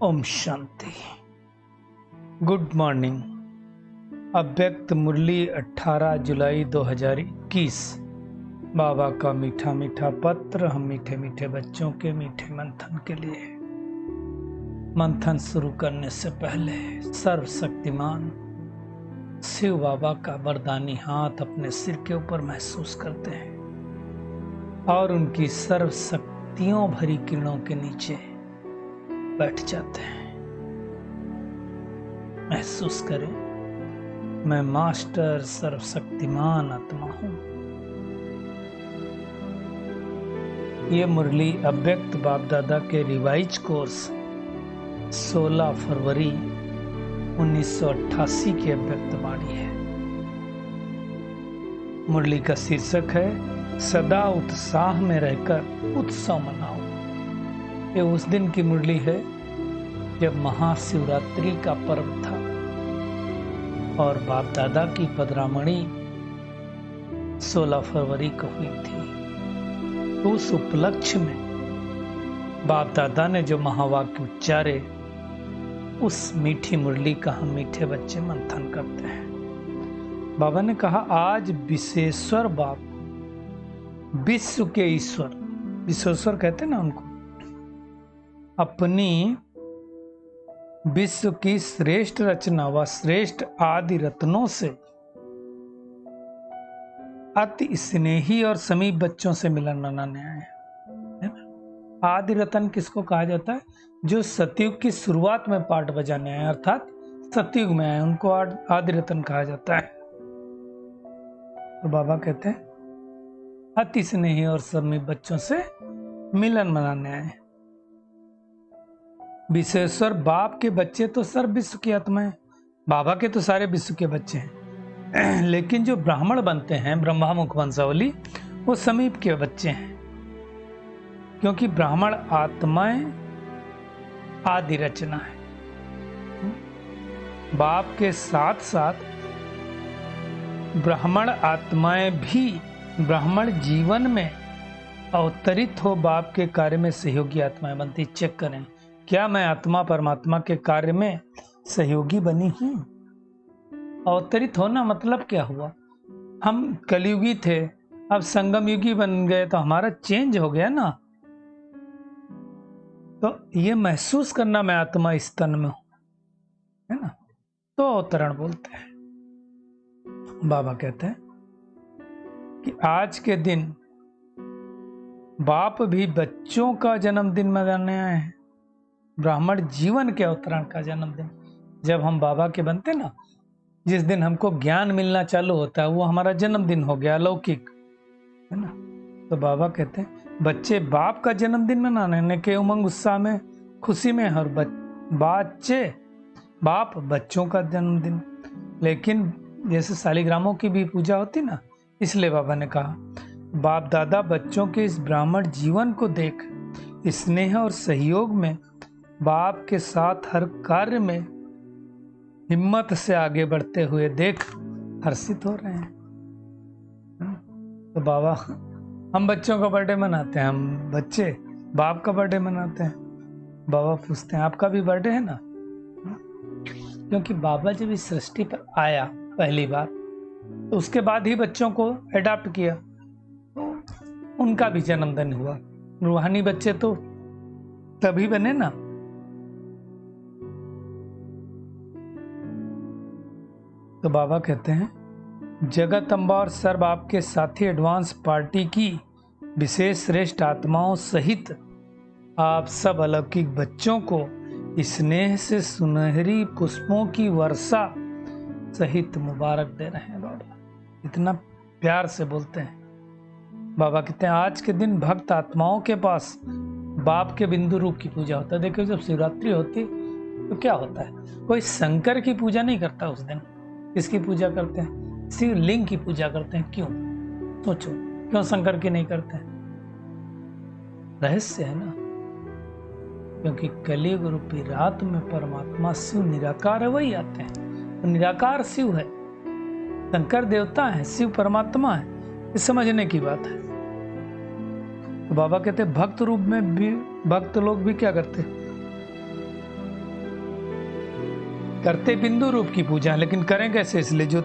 Om Shanti. Good morning. अव्यक्त मुरली 18 जुलाई 2021। बाबा का मीठा मीठा पत्र हम मीठे मीठे बच्चों के मीठे मंथन के लिए। मंथन शुरू करने से पहले सर्वशक्तिमान शिव बाबा का वरदानी हाथ अपने सिर के ऊपर महसूस करते हैं और उनकी सर्व शक्तियों भरी किरणों के नीचे बैठ जाते हैं। महसूस करें, मैं मास्टर सर्वशक्तिमान आत्मा हूं। ये मुरली अव्यक्त बाप दादा के रिवाइज कोर्स 16 फरवरी 1988 की अव्यक्त वाणी है। मुरली का शीर्षक है सदा उत्साह में रहकर उत्सव मनाओ। ये उस दिन की मुरली है जब महाशिवरात्रि का पर्व था और बाप दादा की पदरामणी 16 फरवरी को हुई थी। तो उस उपलक्ष्य में बाप दादा ने जो महावाक्य उच्चारे, उस मीठी मुरली का हम मीठे बच्चे मंथन करते हैं। बाबा ने कहा, आज विश्वेश्वर बाप, विश्व के ईश्वर, विश्वेश्वर कहते हैं ना उनको, अपनी विश्व की श्रेष्ठ रचना व श्रेष्ठ आदि रत्नों से अति स्नेही और समीप बच्चों से मिलन मनाने आए हैं। आदि रत्न किसको कहा जाता है? जो सतयुग की शुरुआत में पाठ बजाने आए, अर्थात सतयुग में आए, उनको आदि रत्न कहा जाता है। तो बाबा कहते हैं अति स्नेही और समीप बच्चों से मिलन मनाने आए। विश्वेश्वर बाप के बच्चे तो सर्व विश्व की आत्मा है, बाबा के तो सारे विश्व के बच्चे हैं। लेकिन जो ब्राह्मण बनते हैं, ब्रह्मा मुख वंशावली, वो समीप के बच्चे हैं, क्योंकि ब्राह्मण आत्माएं आदि रचना है। बाप के साथ साथ ब्राह्मण आत्माएं भी ब्राह्मण जीवन में अवतरित हो बाप के कार्य में सहयोगी आत्माएं बनती। चेक करें, क्या मैं आत्मा परमात्मा के कार्य में सहयोगी बनी हूं? अवतरित होना मतलब क्या हुआ? हम कलयुगी थे, अब संगम युगी बन गए, तो हमारा चेंज हो गया ना। तो ये महसूस करना मैं आत्मा इस तन में हूं, है ना, तो अवतरण बोलते हैं। बाबा कहते हैं कि आज के दिन बाप भी बच्चों का जन्मदिन मनाने आए हैं। ब्राह्मण जीवन के अवतरण का जन्मदिन, जब हम बाबा के बनते ना, जिस दिन हमको ज्ञान मिलना चालू होता है, वो हमारा जन्मदिन हो गया, अलौकिक, है ना। तो बाबा कहते हैं बच्चे बाप का जन्मदिन मनाने के उमंग उत्साह में, खुशी में, और बच्चे बाप बच्चों का जन्मदिन। लेकिन जैसे शालिग्रामों की भी पूजा होती ना, इसलिए बाबा ने कहा बाप दादा बच्चों के इस ब्राह्मण जीवन को देख स्नेह और सहयोग में बाप के साथ हर कार्य में हिम्मत से आगे बढ़ते हुए देख हर्षित हो रहे हैं। तो बाबा, हम बच्चों का बर्थडे मनाते हैं, हम बच्चे बाप का बर्थडे मनाते हैं। बाबा पूछते हैं आपका भी बर्थडे है ना? क्योंकि बाबा जब इस सृष्टि पर आया पहली बार, तो उसके बाद ही बच्चों को अडॉप्ट किया, तो उनका भी जन्मदिन हुआ। रूहानी बच्चे तो तभी बने ना। तो बाबा कहते हैं जगत अम्बा और सर्व आपके साथी एडवांस पार्टी की विशेष श्रेष्ठ आत्माओं सहित आप सब अलौकिक बच्चों को स्नेह से सुनहरी पुष्पों की वर्षा सहित मुबारक दे रहे हैं। बाबा इतना प्यार से बोलते हैं। बाबा कहते हैं आज के दिन भक्त आत्माओं के पास बाप के बिंदु रूप की पूजा होता है। देखिए, जब शिवरात्रि होती तो क्या होता है, कोई शंकर की पूजा नहीं करता उस दिन। किसकी पूजा करते हैं? शिवलिंग की पूजा करते हैं। क्यों? सोचो, क्यों शंकर की नहीं करते हैं? रहस्य है ना, क्योंकि कलयुग रूपी रात में परमात्मा शिव निराकार है, वही आते हैं। तो निराकार शिव है, शंकर देवता है, शिव परमात्मा है। ये समझने की बात है। तो बाबा कहते भक्त रूप में भी भक्त लोग भी क्या करते, करते बिंदु रूप की पूजा, लेकिन करें कैसे? इसलिए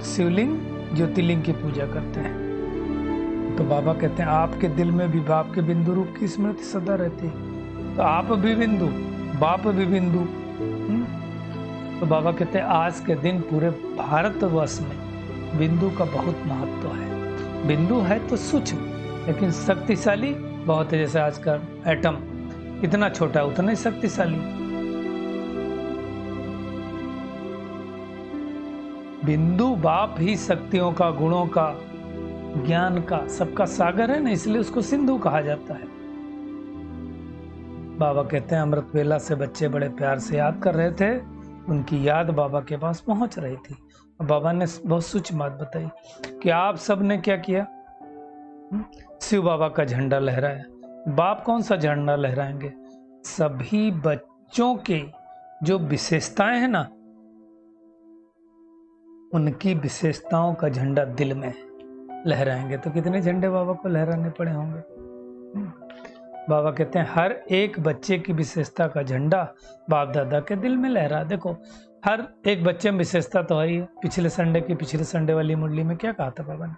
शिवलिंग ज्योतिर्लिंग की पूजा करते हैं। तो बाबा कहते हैं आपके दिल में भी बाप के बिंदु रूप की स्मृति सदा रहती है। तो आप भी बिंदु, बाप भी बिंदु। तो बाबा कहते हैं आज के दिन पूरे भारतवर्ष में बिंदु का बहुत महत्व है। बिंदु है तो सूक्ष्म, लेकिन शक्तिशाली बहुत है। जैसे आज का एटम इतना छोटा है, उतना ही शक्तिशाली। बिंदु बाप ही शक्तियों का, गुणों का, ज्ञान का, सबका सागर है ना, इसलिए उसको सिंधु कहा जाता है। बाबा कहते हैं अमृत वेला से बच्चे बड़े प्यार से याद कर रहे थे, उनकी याद बाबा के पास पहुंच रही थी। बाबा ने बहुत सूक्ष्म बात बताई कि आप सब ने क्या किया? शिव बाबा का झंडा लहराया। बाप कौन सा झंडा लहराएंगे? सभी बच्चों के जो विशेषताएं हैं ना, उनकी विशेषताओं का झंडा दिल में लहराएंगे। तो कितने झंडे बाबा को लहराने पड़े होंगे? बाबा कहते हैं हर एक बच्चे की विशेषता का झंडा बाप दादा के दिल में लहरा। देखो हर एक बच्चे में विशेषता तो है ही। पिछले संडे वाली मुरली में क्या कहा था बाबा ने?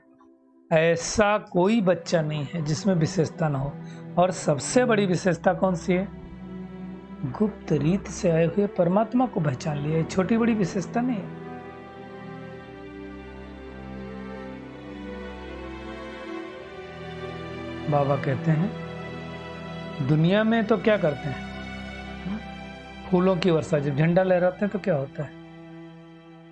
ऐसा कोई बच्चा नहीं है जिसमें विशेषता ना हो। और सबसे बड़ी विशेषता कौन सी है? गुप्त रीत से आए हुए परमात्मा को पहचान लिया। छोटी बड़ी विशेषता नहीं है। बाबा कहते हैं दुनिया में तो क्या करते हैं? फूलों की वर्षा। जब झंडा लहराते हैं तो क्या होता है?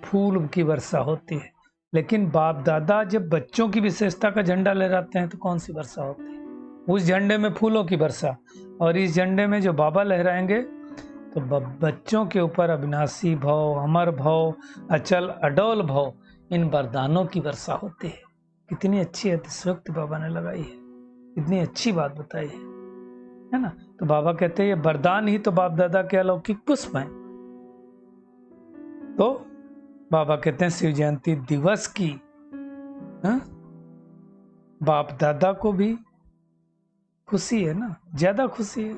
फूल की वर्षा होती है। लेकिन बाप दादा जब बच्चों की विशेषता का झंडा लहराते हैं तो कौन सी वर्षा होती है? उस झंडे में फूलों की वर्षा। और इस झंडे में जो बाबा लहराएंगे तो बच्चों के ऊपर अविनाशी भव, अमर भव, अचल अडोल भव, इन वरदानों की वर्षा होती है। कितनी अच्छी अतिशयोक्ति बाबा ने लगाई है, इतनी अच्छी बात बताई है ना। तो बाबा कहते हैं ये वरदान ही तो बाप दादा के अलौकिक पुष्प हैं। तो बाबा कहते हैं शिव जयंती दिवस की बाप दादा को भी खुशी है ना, ज्यादा खुशी है।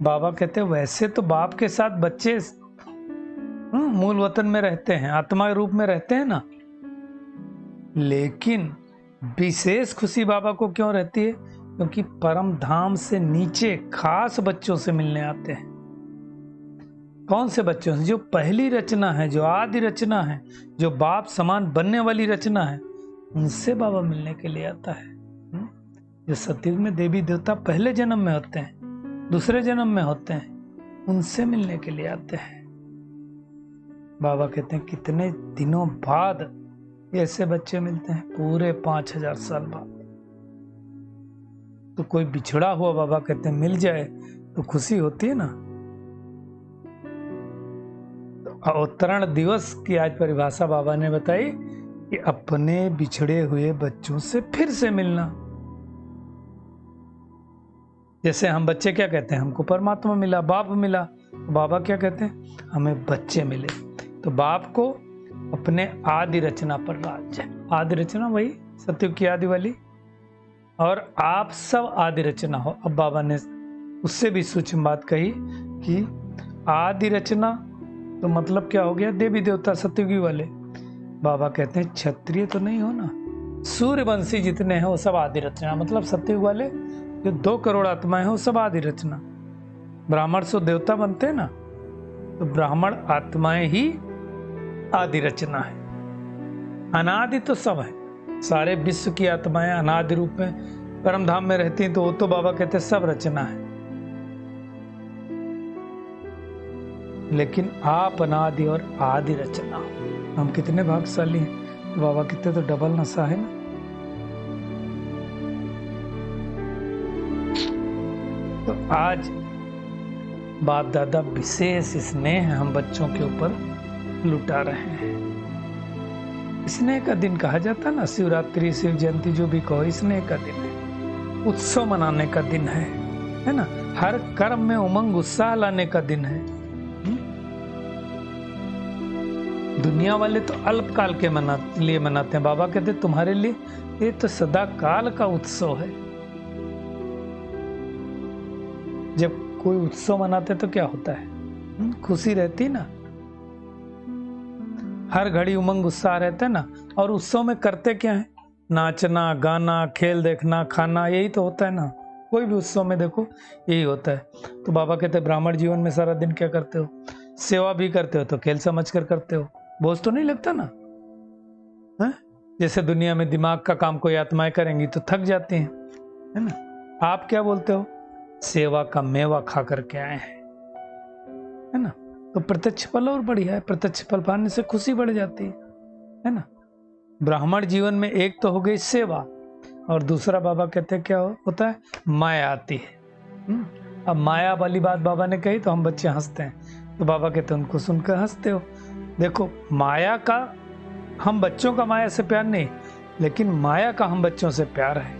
बाबा कहते हैं वैसे तो बाप के साथ बच्चे मूल वतन में रहते हैं, आत्मा के रूप में रहते हैं ना, लेकिन विशेष खुशी बाबा को क्यों रहती है? क्योंकि परम धाम से नीचे खास बच्चों से मिलने आते हैं। कौन से बच्चों से? जो पहली रचना है, जो आदि रचना है, जो बाप समान बनने वाली रचना है, उनसे बाबा मिलने के लिए आता है। जो सतयुग में देवी देवता पहले जन्म में होते हैं, दूसरे जन्म में होते हैं, उनसे मिलने के लिए आते हैं। बाबा कहते हैं कितने दिनों बाद ऐसे बच्चे मिलते हैं? पूरे 5000 साल बाद। तो कोई बिछड़ा हुआ बाबा कहते हैं मिल जाए तो खुशी होती है ना। तो अवतरण दिवस की आज परिभाषा बाबा ने बताई कि अपने बिछड़े हुए बच्चों से फिर से मिलना। जैसे हम बच्चे क्या कहते हैं? हमको परमात्मा मिला, बाप मिला। तो बाबा क्या कहते हैं? हमें बच्चे मिले। तो बाप को अपने आदि रचना पर राज्य। आदि रचना वही सतयुग की आदि वाली, और आप सब आदि रचना हो। अब बाबा ने उससे भी सूक्ष्म बात कही कि आदि रचना तो मतलब क्या हो गया? देवी देवता सतयुगी वाले। बाबा कहते हैं क्षत्रिय तो नहीं हो ना, सूर्यवंशी जितने हैं वो सब आदि रचना। मतलब सतयुग वाले जो 2 करोड़ आत्माएं हैं वो सब आदि रचना। ब्राह्मण से देवता बनते हैं ना, तो ब्राह्मण आत्माएं ही आदि रचना है। अनादि तो सब है, सारे विश्व की आत्माएं अनादि रूप में परम धाम में रहती हैं। तो वो तो बाबा कहते हैं सब रचना है। लेकिन आप अनादि और आदि रचना। हम कितने भाग्यशाली हैं। बाबा कहते तो डबल नशा है ना। तो आज बाप दादा विशेष स्नेह हम बच्चों के ऊपर लुटा रहे हैं। स्नेह का दिन कहा जाता है ना। शिवरात्रि, शिव जयंती जो भी कहो, स्नेह का दिन है, उत्सव मनाने का दिन है ना। हर कर्म में उमंग उत्साह लाने का दिन है। दुनिया वाले तो अल्पकाल के लिए मनाते हैं। बाबा कहते तुम्हारे लिए ये तो सदा काल का उत्सव है। जब कोई उत्सव मनाते तो क्या होता है, खुशी रहती ना, हर घड़ी उमंग उत्साह रहता है ना। और उत्सव में करते क्या है, नाचना गाना खेल देखना खाना, यही तो होता है ना। कोई भी उत्सव में देखो यही होता है। तो बाबा कहते हैं ब्राह्मण जीवन में सारा दिन क्या करते हो, सेवा भी करते हो तो खेल समझ कर करते हो, बोझ तो नहीं लगता ना है? जैसे दुनिया में दिमाग का काम कोई आत्माएं करेंगी तो थक जाती हैं, है ना। आप क्या बोलते हो, सेवा का मेवा खा करके आए हैं, है ना। तो प्रत्यक्ष फल और बढ़िया है, प्रत्यक्ष फल पाने से खुशी बढ़ जाती है ना। ब्राह्मण जीवन में एक तो हो गई सेवा, और दूसरा बाबा कहते हैं क्या होता है, माया आती है। अब माया वाली बात बाबा ने कही तो हम बच्चे हंसते हैं, तो बाबा कहते हैं उनको सुनकर हंसते हो। देखो माया का हम बच्चों का माया से प्यार नहीं, लेकिन माया का हम बच्चों से प्यार है।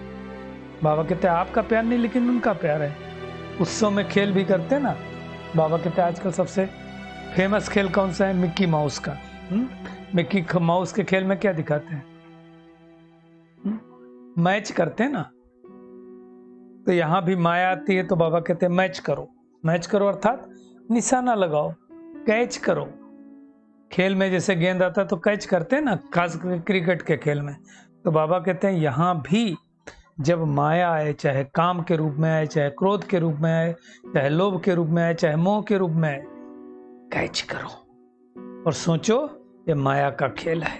बाबा कहते हैं आपका प्यार नहीं लेकिन उनका प्यार है। उत्सव में खेल भी करते हैं ना, बाबा कहते हैं आजकल सबसे फेमस खेल कौन सा है, मिक्की माउस का। मिक्की माउस के खेल में क्या दिखाते हैं, मैच करते हैं ना। तो यहां भी माया आती है तो बाबा कहते हैं मैच करो, मैच करो अर्थात निशाना लगाओ, कैच करो। खेल में जैसे गेंद आता है तो कैच करते हैं ना, खास क्रिकेट के खेल में। तो बाबा कहते हैं यहां भी जब माया आए, चाहे काम के रूप में आए, चाहे क्रोध के रूप में आए, चाहे लोभ के रूप में आए, चाहे मोह के रूप में आए, कैच करो और सोचो ये माया का खेल है।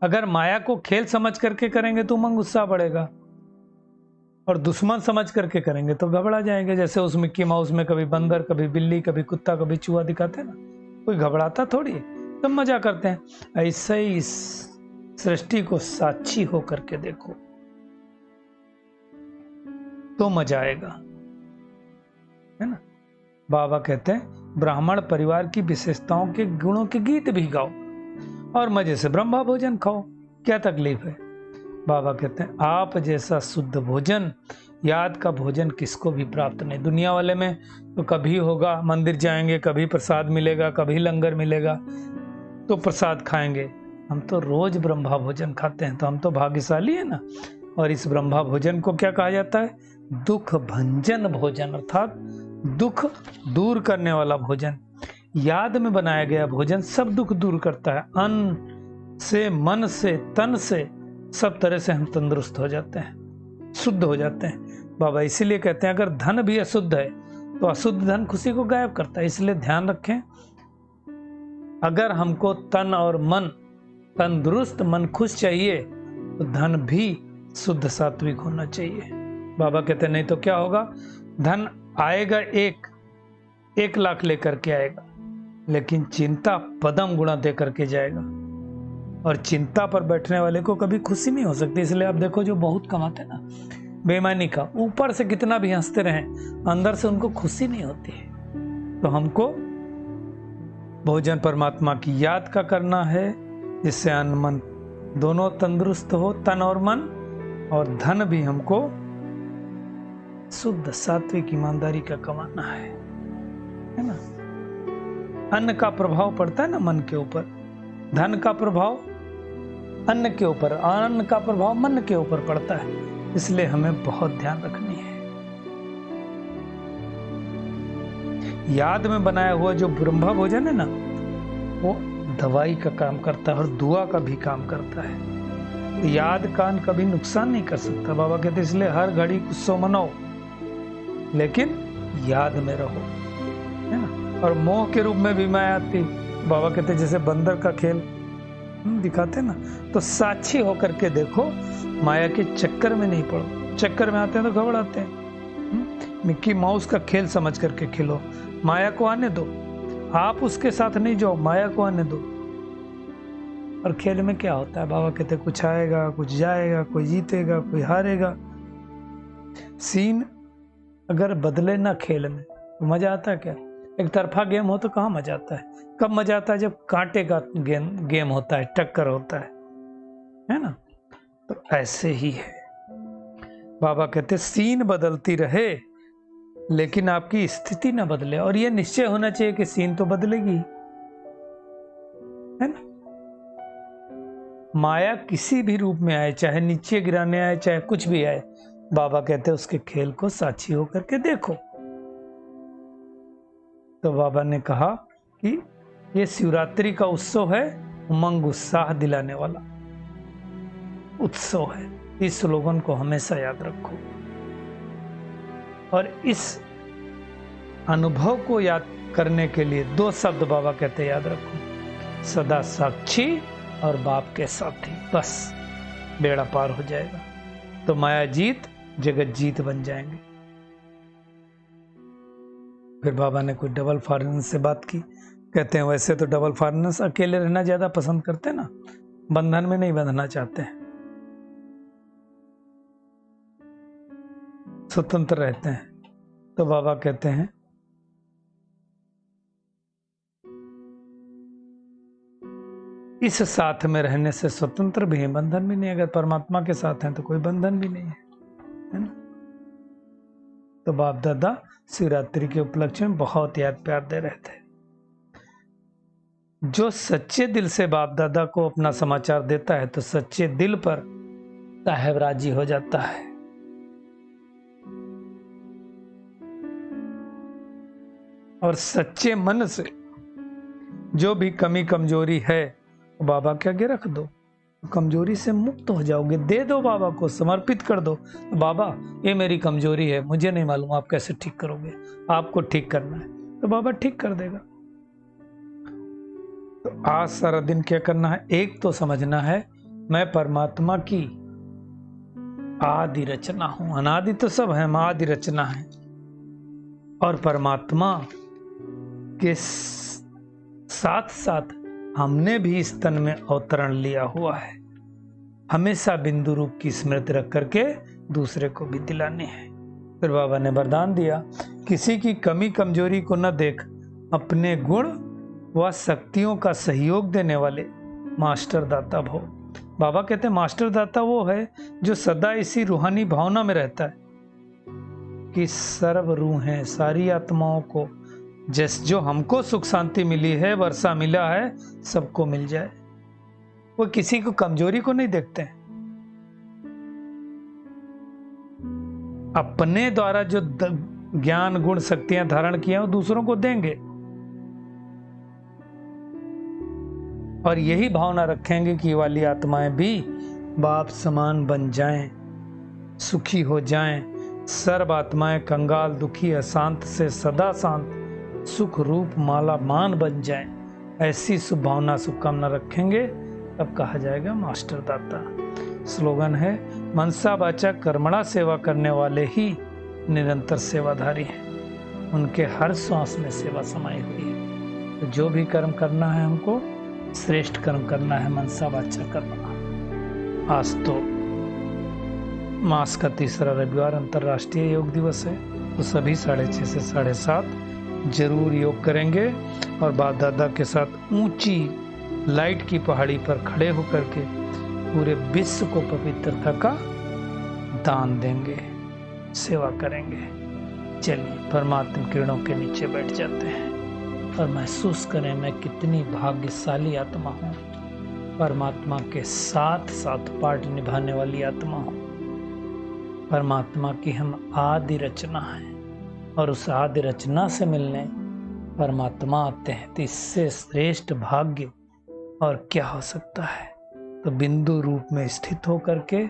अगर माया को खेल समझ करके करेंगे तो उमंग उत्साह बढ़ेगा, और दुश्मन समझ करके करेंगे तो घबरा जाएंगे। जैसे उस मिक्की माउस में कभी बंदर, कभी बिल्ली, कभी कुत्ता, कभी चूहा दिखाते हैं ना, कोई घबराता थोड़ी, सब मजा करते हैं। ऐसे ही इस सृष्टि को साक्षी हो करके देखो तो मजा आएगा, है ना। बाबा कहते हैं ब्राह्मण परिवार की विशेषताओं के गुणों के गीत भी गाओ और मजे से ब्रह्मा भोजन खाओ, क्या तकलीफ है। बाबा कहते हैं आप जैसा शुद्ध भोजन, याद का भोजन किसको भी प्राप्त नहीं। दुनिया वाले में तो कभी होगा, मंदिर जाएंगे कभी प्रसाद मिलेगा, कभी लंगर मिलेगा तो प्रसाद खाएंगे। हम तो रोज ब्रह्मा भोजन खाते हैं, तो हम तो भाग्यशाली है ना। और इस ब्रह्मा भोजन को क्या कहा जाता है, दुख भंजन भोजन, अर्थात दुख दूर करने वाला भोजन। याद में बनाया गया भोजन सब दुख दूर करता है। अन्न से, मन से, तन से, सब तरह से हम तंदुरुस्त हो जाते हैं, शुद्ध हो जाते हैं। बाबा इसीलिए कहते हैं अगर धन भी अशुद्ध है तो अशुद्ध धन खुशी को गायब करता है। इसलिए ध्यान रखें, अगर हमको तन और मन तंदुरुस्त, मन खुश चाहिए तो धन भी शुद्ध सात्विक होना चाहिए। बाबा कहते हैं नहीं तो क्या होगा, धन आएगा 1 लाख लेकर के आएगा, लेकिन चिंता पदम गुणा दे करके जाएगा, और चिंता पर बैठने वाले को कभी खुशी नहीं हो सकती। इसलिए आप देखो जो बहुत कमाते ना बेईमानी का, ऊपर से कितना भी हंसते रहें, अंदर से उनको खुशी नहीं होती है। तो हमको भोजन परमात्मा की याद का करना है, जिससे अन्न मन दोनों तंदुरुस्त हो, तन और मन, और धन भी हमको शुद्ध सात्विक ईमानदारी का कमाना है ना। अन्न का प्रभाव पड़ता है ना मन के ऊपर, धन का प्रभाव अन्न के ऊपर, अन्न का प्रभाव मन के ऊपर पड़ता है। इसलिए हमें बहुत ध्यान रखनी है। याद में बनाया हुआ जो ब्रह्मा भोजन है ना, वो दवाई का काम करता है और दुआ का भी काम करता है। याद कान कभी नुकसान नहीं कर सकता। बाबा कहते इसलिए हर घड़ी उत्सव मनाओ, लेकिन याद में रहो, है ना। और मोह के रूप में भी माया आती। बाबा कहते जैसे बंदर का खेल दिखाते ना, तो साक्षी होकर के देखो, माया के चक्कर में नहीं पड़ो। चक्कर में आते हैं तो घबराते हैं। मिक्की माउस का खेल समझ करके खेलो, माया को आने दो, आप उसके साथ नहीं जाओ, माया को आने दो। और खेल में क्या होता है, बाबा कहते कुछ आएगा कुछ जाएगा, कोई जीतेगा कोई हारेगा। सीन अगर बदले ना खेल में तो मजा आता है क्या। एक तरफा गेम हो तो कहाँ मजा आता है। कब मजा आता है, जब कांटे का गेम होता है, टक्कर होता है ना। तो ऐसे ही है, बाबा कहते सीन बदलती रहे लेकिन आपकी स्थिति ना बदले। और यह निश्चय होना चाहिए कि सीन तो बदलेगी, है ना। माया किसी भी रूप में आए, चाहे नीचे गिराने आए, चाहे कुछ भी आए, बाबा कहते उसके खेल को साक्षी होकर के देखो। तो बाबा ने कहा कि ये शिवरात्रि का उत्सव है, उमंग उत्साह दिलाने वाला उत्सव है। इस स्लोगन को हमेशा याद रखो और इस अनुभव को याद करने के लिए 2 शब्द बाबा कहते याद रखो, सदा साक्षी और बाप के साथी। बस बेड़ा पार हो जाएगा, तो माया जीत जगत जीत बन जाएंगे। फिर बाबा ने कोई डबल फॉरेनर्स से बात की। कहते हैं वैसे तो डबल फॉरेनर्स अकेले रहना ज्यादा पसंद करते हैं ना, बंधन में नहीं बंधना चाहते हैं, स्वतंत्र रहते हैं। तो बाबा कहते हैं इस साथ में रहने से स्वतंत्र भी है, बंधन भी नहीं। अगर परमात्मा के साथ हैं तो कोई बंधन भी नहीं है ना। तो बाप दादा शिवरात्रि के उपलक्ष्य में बहुत याद प्यार दे रहे थे। जो सच्चे दिल से बाप दादा को अपना समाचार देता है तो सच्चे दिल पर साहेब राजी हो जाता है। और सच्चे मन से जो भी कमी कमजोरी है वो बाबा के आगे रख दो, कमजोरी से मुक्त हो जाओगे। दे दो बाबा को, समर्पित कर दो। बाबा ये मेरी कमजोरी है, मुझे नहीं मालूम आप कैसे ठीक करोगे, आपको ठीक करना है, तो बाबा ठीक कर देगा। तो आज सारा दिन क्या करना है, एक तो समझना है मैं परमात्मा की आदि रचना हूं। अनादि तो सब है, मैं आदि रचना है। और परमात्मा के साथ साथ हमने भी इस तन में अवतरण लिया हुआ है। हमेशा बिंदु रूप की स्मृति रख करके दूसरे को भी दिलानी है। फिर बाबा ने वरदान दिया, किसी की कमी कमजोरी को न देख, अपने गुण व शक्तियों का सहयोग देने वाले मास्टर दाता भव। बाबा कहते हैं मास्टर दाता वो है जो सदा इसी रूहानी भावना में रहता है कि सर्व रूहें, सारी आत्माओं को जो हमको सुख शांति मिली है, वर्षा मिला है, सबको मिल जाए। वो किसी को कमजोरी को नहीं देखते हैं। अपने द्वारा जो ज्ञान गुण शक्तियां धारण किए वो दूसरों को देंगे और यही भावना रखेंगे कि ये वाली आत्माएं भी बाप समान बन जाएं, सुखी हो जाएं। सर्व आत्माएं कंगाल दुखी अशांत से सदा शांत सुख रूप माला मान बन जाएं। ऐसी शुभ भावना शुभकामना रखेंगे तब कहा जाएगा मास्टर दाता। स्लोगन है मनसा वाचा कर्मणा सेवा करने वाले ही निरंतर सेवाधारी हैं, उनके हर श्वास में सेवा समाई हुई है। तो जो भी कर्म करना है हमको श्रेष्ठ कर्म करना है, मनसा वाचा कर्मणा। आज तो मास का तीसरा रविवार अंतर्राष्ट्रीय योग दिवस है, तो सभी 6:30 से 7:30 जरूर योग करेंगे और बाप दादा के साथ ऊंची लाइट की पहाड़ी पर खड़े होकर के पूरे विश्व को पवित्रता का दान देंगे, सेवा करेंगे। चलिए परमात्मा किरणों के नीचे बैठ जाते हैं और महसूस करें मैं कितनी भाग्यशाली आत्मा हूँ, परमात्मा के साथ साथ पार्ट निभाने वाली आत्मा हूँ। परमात्मा की हम आदि रचना है और उस आदि रचना से मिलने परमात्मा आते हैं, तो इससे श्रेष्ठ भाग्य और क्या हो सकता है। तो बिंदु रूप में स्थित होकर के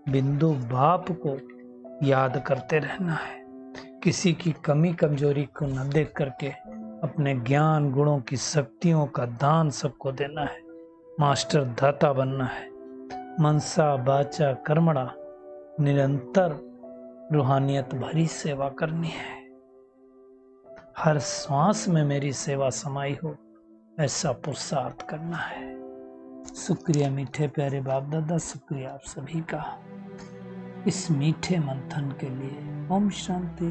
बिंदु बाप को याद करते रहना है। किसी की कमी कमजोरी को न देख करके अपने ज्ञान गुणों की शक्तियों का दान सबको देना है। मास्टर दाता बनना है। मनसा वाचा कर्मणा निरंतर रूहानियत भरी सेवा करनी है। हर श्वास में मेरी सेवा समाई हो, ऐसा पुरुषार्थ करना है। शुक्रिया मीठे प्यारे बाप दादा, शुक्रिया आप सभी का इस मीठे मंथन के लिए। ओम शांति।